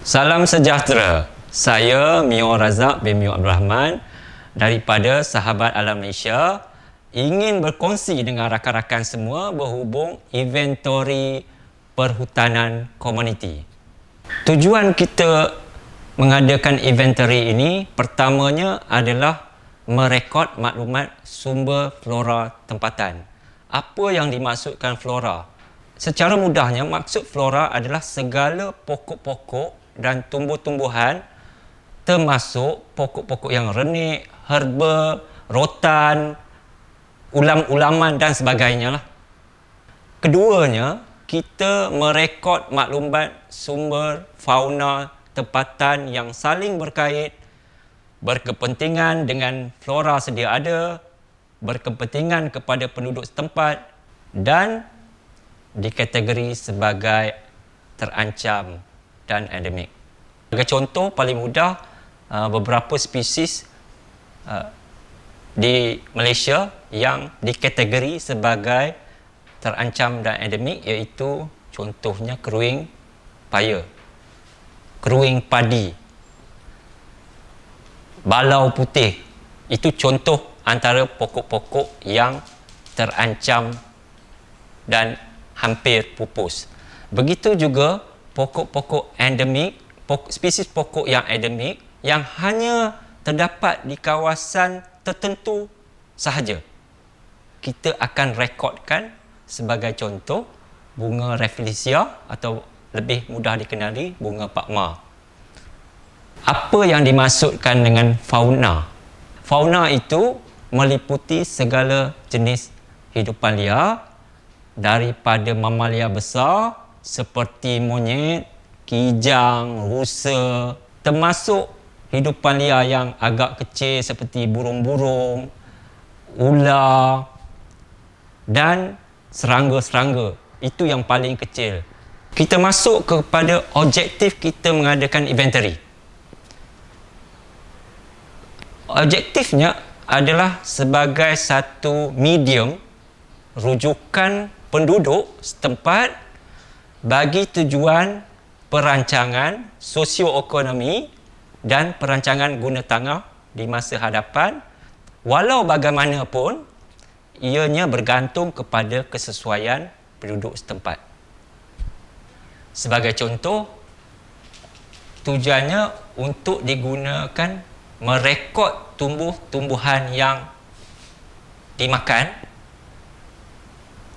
Salam sejahtera. Saya Mio Razak bin Mio Abdul Rahman daripada Sahabat Alam Malaysia ingin berkongsi dengan rakan-rakan semua berhubung inventory perhutanan komuniti. Tujuan kita mengadakan inventory ini pertamanya adalah merekod maklumat sumber flora tempatan. Apa yang dimaksudkan flora? Secara mudahnya, maksud flora adalah segala pokok-pokok dan tumbuh-tumbuhan termasuk pokok-pokok yang renik, herba, rotan, ulam-ulaman dan sebagainya lah. Keduanya, kita merekod maklumat sumber fauna tempatan yang saling berkait, berkepentingan dengan flora sedia ada, berkepentingan kepada penduduk setempat dan dikategori sebagai terancam dan endemik. Sebagai contoh paling mudah, beberapa spesies di Malaysia yang dikategori sebagai terancam dan endemik iaitu contohnya keruing paya, keruing padi, balau putih. Itu contoh antara pokok-pokok yang terancam dan hampir pupus. Begitu juga pokok-pokok endemik, spesies pokok yang endemik yang hanya terdapat di kawasan tertentu sahaja. Kita akan rekodkan sebagai contoh bunga Rafflesia atau lebih mudah dikenali bunga pakma. Apa yang dimaksudkan dengan fauna? Fauna itu meliputi segala jenis hidupan liar daripada mamalia besar seperti monyet, kijang, rusa, termasuk hidupan liar yang agak kecil seperti burung-burung, ular dan serangga-serangga. Itu yang paling kecil. Kita masuk kepada objektif kita mengadakan inventory. Objektifnya adalah sebagai satu medium rujukan penduduk setempat bagi tujuan perancangan sosioekonomi dan perancangan guna tanah di masa hadapan, walau bagaimanapun ianya bergantung kepada kesesuaian penduduk setempat. Sebagai contoh, tujuannya untuk digunakan merekod tumbuh-tumbuhan yang dimakan,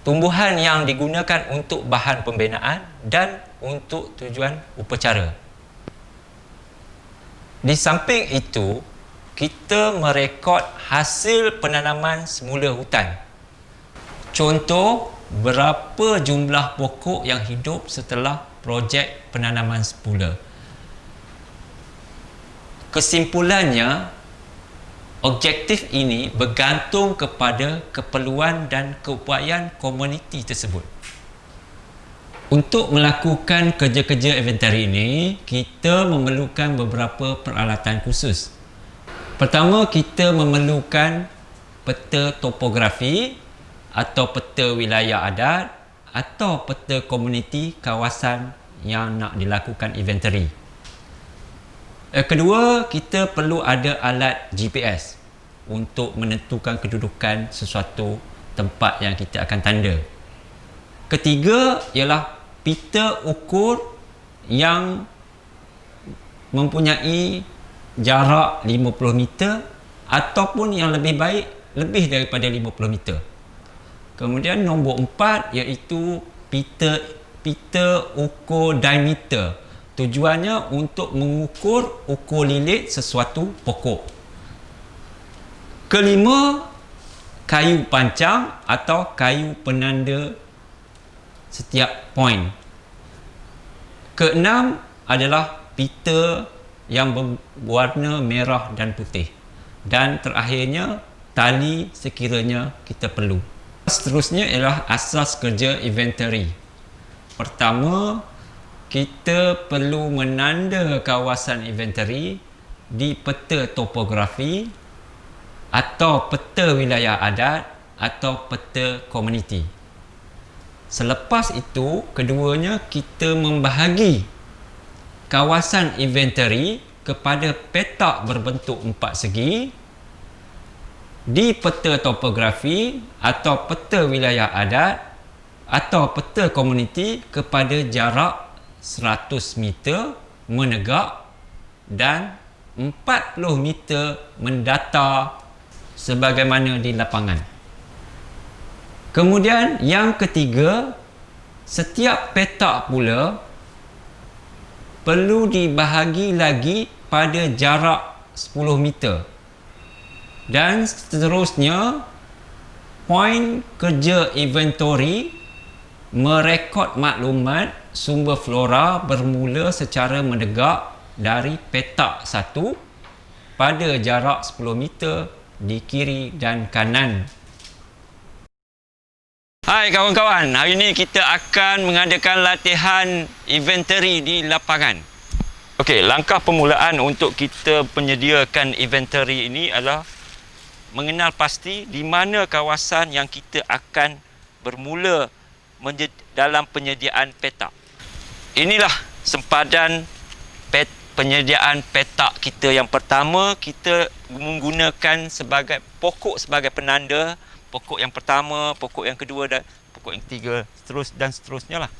tumbuhan yang digunakan untuk bahan pembinaan dan untuk tujuan upacara. Di samping itu, kita merekod hasil penanaman semula hutan. Contoh, berapa jumlah pokok yang hidup setelah projek penanaman semula. Kesimpulannya, objektif ini bergantung kepada keperluan dan keupayaan komuniti tersebut. Untuk melakukan kerja-kerja inventory ini, kita memerlukan beberapa peralatan khusus. Pertama, kita memerlukan peta topografi atau peta wilayah adat atau peta komuniti kawasan yang nak dilakukan inventory. Kedua, kita perlu ada alat GPS untuk menentukan kedudukan sesuatu tempat yang kita akan tanda. Ketiga ialah pita ukur yang mempunyai jarak 50 meter ataupun yang lebih baik lebih daripada 50 meter. Kemudian nombor 4 iaitu pita ukur diameter. Tujuannya untuk mengukur ukur lilit sesuatu pokok. Kelima, kayu pancang atau kayu penanda setiap poin. Keenam adalah pita yang berwarna merah dan putih. Dan terakhirnya, tali sekiranya kita perlu. Seterusnya ialah asas kerja inventory. Pertama, kita perlu menanda kawasan inventory di peta topografi atau peta wilayah adat atau peta komuniti. Selepas itu, keduanya kita membahagi kawasan inventory kepada petak berbentuk empat segi di peta topografi atau peta wilayah adat atau peta komuniti kepada jarak 100 meter menegak dan 40 meter mendata sebagaimana di lapangan. Kemudian yang ketiga, setiap petak pula perlu dibahagi lagi pada jarak 10 meter. Dan seterusnya, poin kerja inventory merekod maklumat sumber flora bermula secara menegak dari petak 1 pada jarak 10 meter di kiri dan kanan. Hai kawan-kawan, hari ini kita akan mengadakan latihan inventory di lapangan. Okey, langkah permulaan untuk kita penyediakan inventory ini adalah mengenal pasti di mana kawasan yang kita akan bermula dalam penyediaan petak. Inilah sempadan penyediaan petak kita. Yang pertama, kita menggunakan sebagai pokok sebagai penanda. Pokok yang pertama, pokok yang kedua dan pokok yang ketiga, seterusnya lah.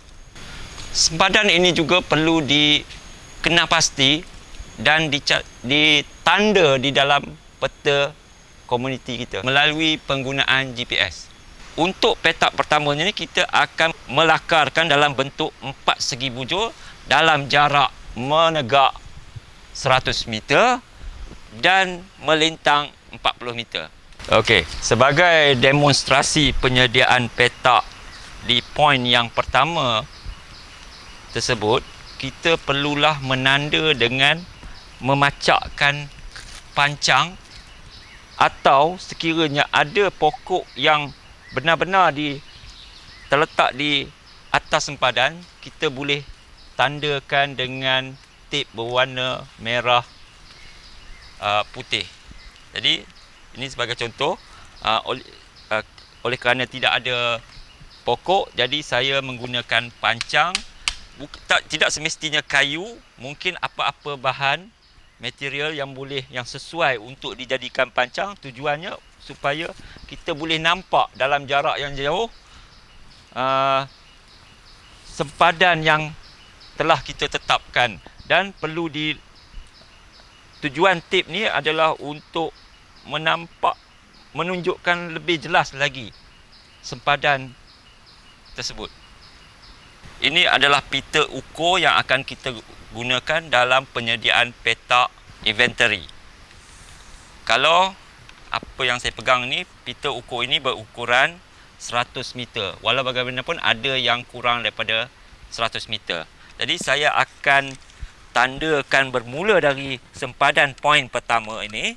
Sempadan ini juga perlu dikenal pasti dan ditanda di dalam peta komuniti kita melalui penggunaan GPS. Untuk petak pertamanya ni, kita akan melakarkan dalam bentuk empat segi bujur dalam jarak menegak 100 meter dan melintang 40 meter. Okey, sebagai demonstrasi penyediaan petak di poin yang pertama tersebut, kita perlulah menanda dengan memacakkan pancang, atau sekiranya ada pokok yang benar-benar terletak di atas sempadan, kita boleh tandakan dengan tip berwarna merah putih. Jadi ini sebagai contoh, oleh kerana tidak ada pokok, jadi saya menggunakan pancang. Tidak semestinya kayu, mungkin apa-apa bahan material yang sesuai untuk dijadikan pancang. Tujuannya supaya kita boleh nampak dalam jarak yang jauh sempadan yang telah kita tetapkan. Dan tujuan tip ni adalah untuk menunjukkan lebih jelas lagi sempadan tersebut. Ini adalah pita ukur yang akan kita gunakan dalam penyediaan petak inventory. Kalau apa yang saya pegang ni, pita ukur ini berukuran 100 meter. Walau bagaimanapun ada yang kurang daripada 100 meter. Jadi saya akan tandakan bermula dari sempadan poin pertama ini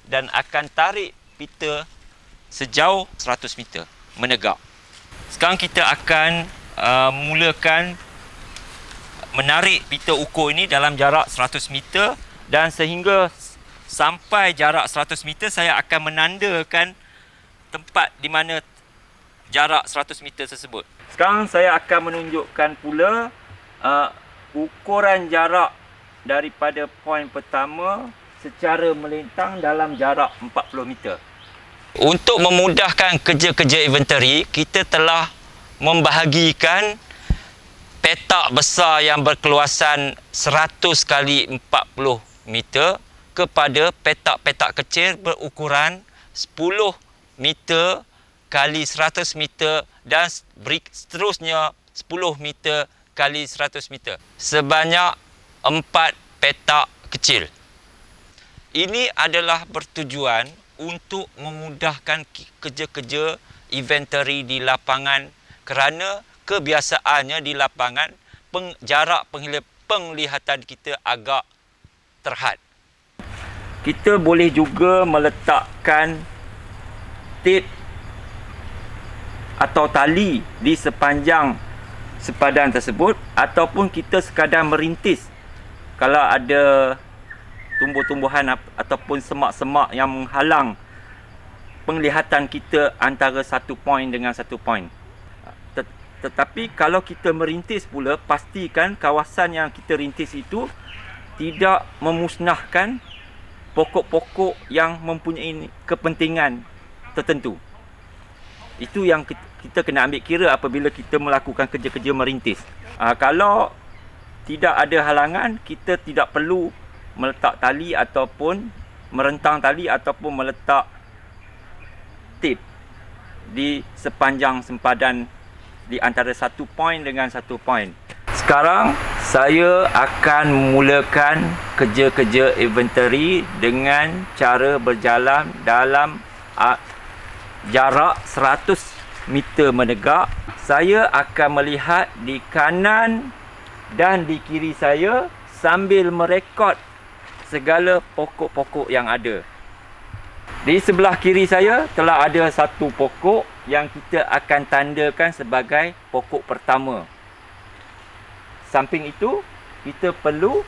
dan akan tarik pita sejauh 100 meter menegak. Sekarang kita akan mulakan menarik pita ukur ini dalam jarak 100 meter, dan sehingga sampai jarak 100 meter saya akan menandakan tempat di mana jarak 100 meter tersebut. Sekarang saya akan menunjukkan pula ukuran jarak daripada poin pertama secara melintang dalam jarak 40 meter. Untuk memudahkan kerja-kerja inventory, kita telah membahagikan petak besar yang berkeluasan 100 kali 40 meter kepada petak-petak kecil berukuran 10 meter kali 100 meter dan seterusnya 10 meter kali 100 meter. Sebanyak 4 petak kecil. Ini adalah bertujuan untuk memudahkan kerja-kerja inventory di lapangan, kerana kebiasaannya di lapangan jarak penglihatan kita agak terhad. Kita boleh juga meletakkan tip atau tali di sepanjang sempadan tersebut, ataupun kita sekadar merintis kalau ada tumbuh-tumbuhan ataupun semak-semak yang menghalang penglihatan kita antara satu poin dengan satu poin. Tetapi kalau kita merintis pula, pastikan kawasan yang kita rintis itu tidak memusnahkan pokok-pokok yang mempunyai kepentingan tertentu. Itu yang kita kena ambil kira apabila kita melakukan kerja-kerja merintis. Kalau tidak ada halangan, kita tidak perlu meletak tali ataupun merentang tali ataupun meletak tip di sepanjang sempadan di antara satu poin dengan satu poin. Sekarang saya akan memulakan kerja-kerja inventory dengan cara berjalan dalam jarak 100 meter menegak. Saya akan melihat di kanan dan di kiri saya sambil merekod segala pokok-pokok yang ada. Di sebelah kiri saya telah ada satu pokok yang kita akan tandakan sebagai pokok pertama. Samping itu, kita perlu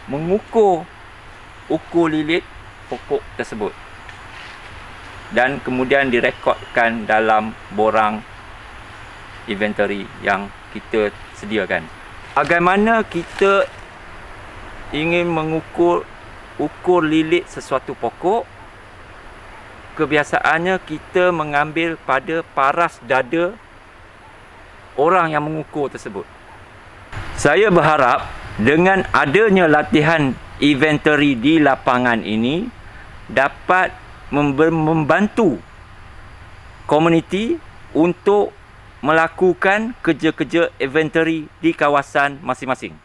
mengukur lilit pokok tersebut dan kemudian direkodkan dalam borang inventory yang kita sediakan. Bagaimana kita ingin mengukur lilit sesuatu pokok? Kebiasaannya kita mengambil pada paras dada orang yang mengukur tersebut. Saya berharap dengan adanya latihan inventory di lapangan ini dapat membantu komuniti untuk melakukan kerja-kerja inventory di kawasan masing-masing.